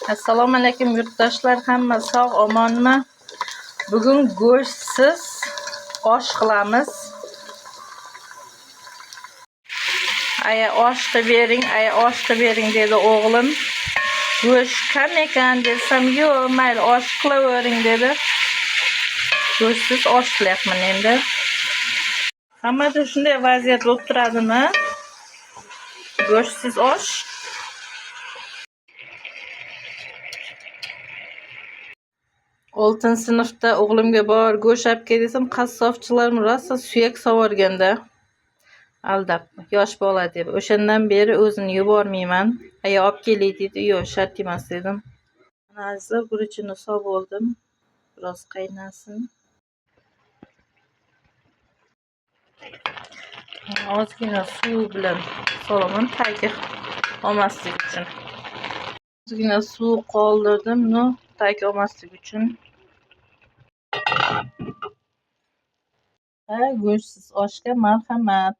Assalomu alaykum yurtdoshlar, hamma sog' omonmi? Bugun go'shtsiz osh qilamiz. Aya osh qilib bering dedi o'g'lim. Go'sht kam ekan desam, "Yo'q, mayli osh qilavering" dedi. Go'shtsiz osh qilyapman endi. Hammada shunday vaziyat bo'lib turadimi? Go'shtsiz osh. Oltinchi sinfda o'g'limga bor go'sht olib kel desam, qassobchilar rosa suyak sovorganda aldab, yosh bola deb. O'shandan beri o'zini yubormayman. Aya olib kelay dedi, yo'q, shart emas dedim. Hozir guruchini solib oldim. Biroz qaynasin. Ozgina suv bilan solaman, tagi olmaslik uchun. Ozgina suv qoldirdim, tagi olmaslik uchun. Go'shtsiz oshga marhamat.